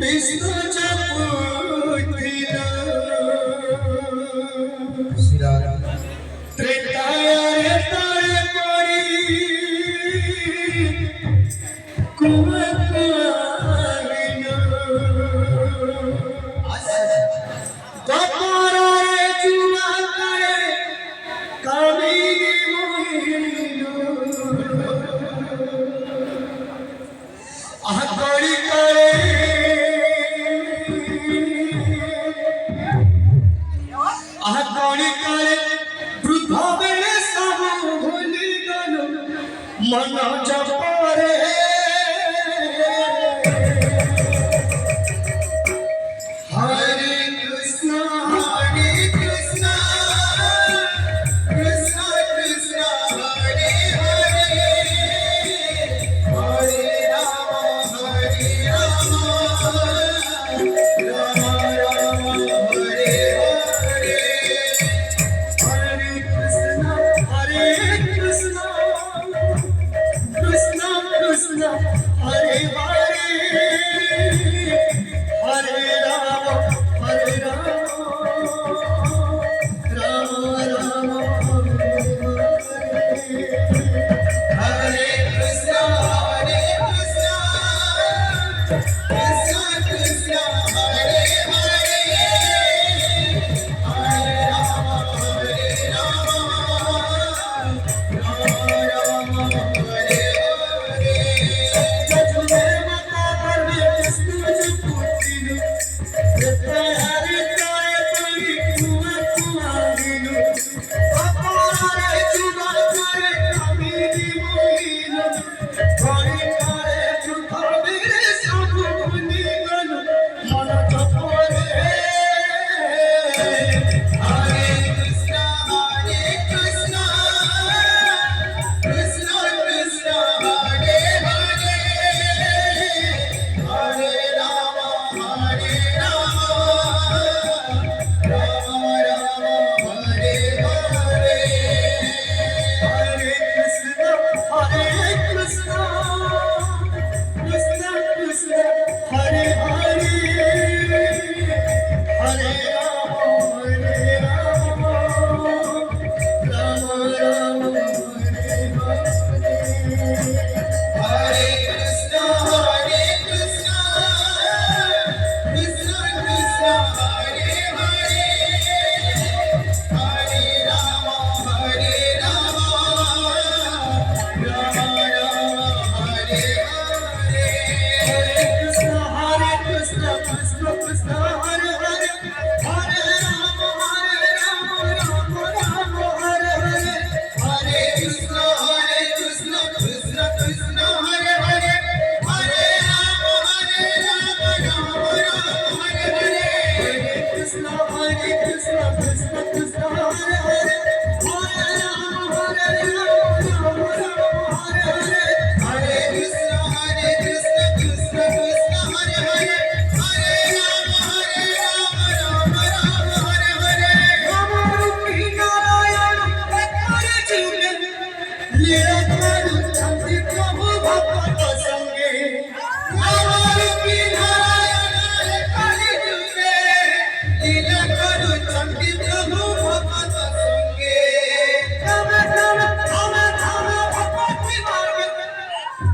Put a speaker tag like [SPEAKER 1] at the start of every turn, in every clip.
[SPEAKER 1] विष्णूच्या पुत्रीला त्रेताया ताळे परी कुमकाविनो गपारे जुना करे कामिनी मोहिनो आगोळी करे वृद्धा बेले सब भूली गलो मन जपरे हरे कृष्ण कृष्ण कृष्ण हरे हरे हरे राम राम राम हरे हरे हरे कृष्ण कृष्ण कृष्ण हरे हरे हरे राम राम राम हरे हरे कृष्ण कृष्ण कृष्ण हरे हरे हरे राम राम हरे हरे जजुने माता करवे विष्णु जी पुत्रीनु त्रेताया ताळे परी कुमकुमाविनु गपारे जुना करे कामिनी मोहिनो गरी करे वृद्धा बेले सब भूली गलो मन जपरे हरे कृष्ण कृष्ण कृष्ण हरे हरे हरे राम राम राम हरे हरे हरे कृष्ण कृष्ण कृष्ण कृष्ण हरे हरे हरे राम राम राम हरे हरे हरे कृष्ण कृष्ण कृष्ण हरे हरे हरे राम राम हरे हरे हरे कृष्ण कृष्ण कृष्ण हरे हरे हरे राम राम हरे हरे हरे कृष्ण कृष्ण कृष्ण हरे हरे हरे राम राम हरे हरे हरे कृष्ण कृष्ण कृष्ण हरे हरे हरे राम हरे हरे कृष्ण कृष्ण कृष्ण हरे हरे हरे राम राम हरे हरे राम रूपी नारायण करे जुगे लीला करू चंदी प्रभु भक्त संगे राम रूपी नारायण करे जुगे लीला करू चंदी प्रभु भक्त संगे राम राम राम राम भक्ति मार्ग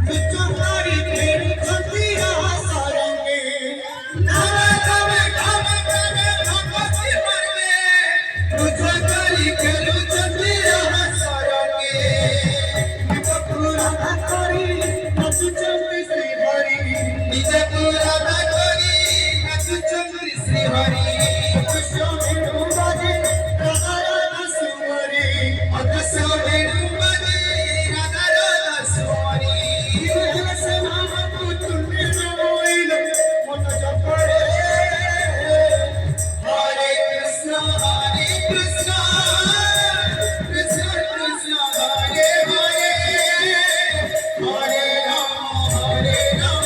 [SPEAKER 1] विचुमारी फेरू चंदी सारंगे राम राम राम भक्ति मार्ग विचुमारी फेरू चंदी सारंगे निज पूरा करी नचु चंदी श्री हरि निज पूरा करी नचु चंदी श्री हरि कृष्ण वेणु बाजे राधा राधा सुमरी कृष्ण वेणु बाजे राधा राधा सुमरी से नाम पुतुने मोइल मन जपरे हरे कृष्ण कृष्ण कृष्ण कृष्ण हरे हरे हरे राम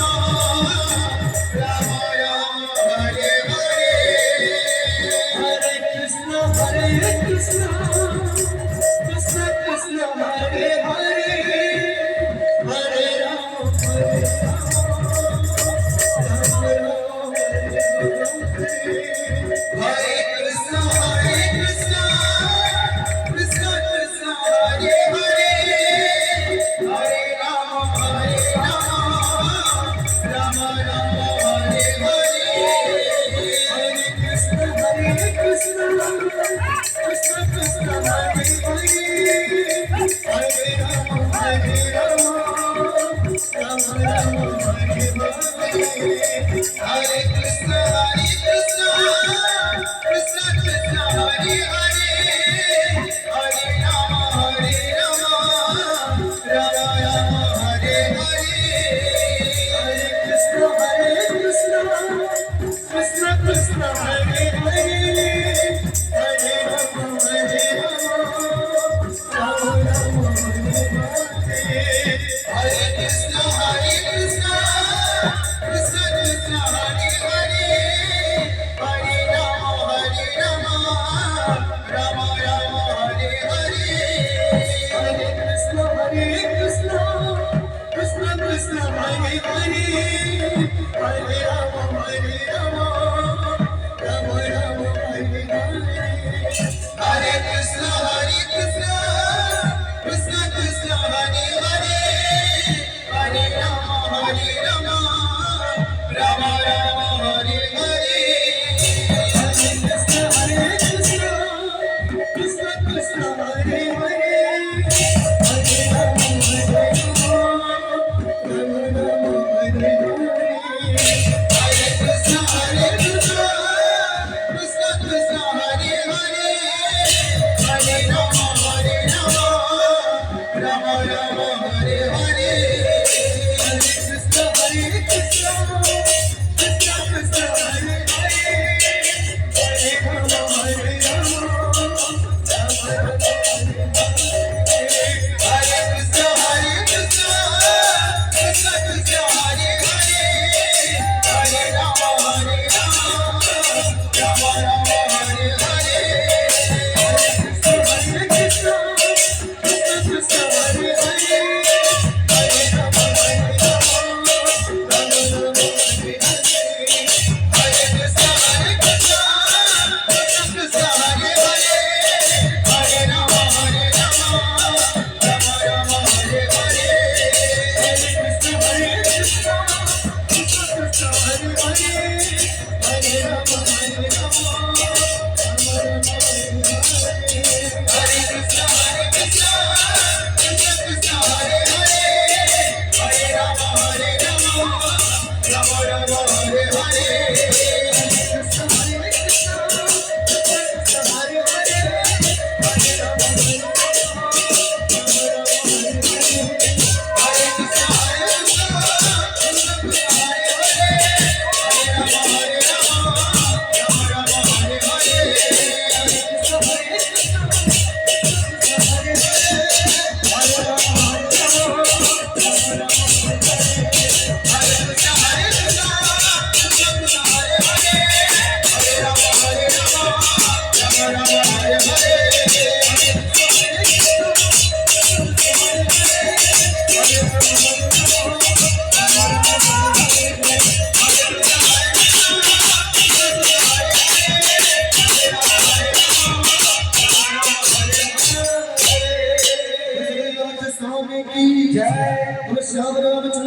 [SPEAKER 1] स्वामी की जय।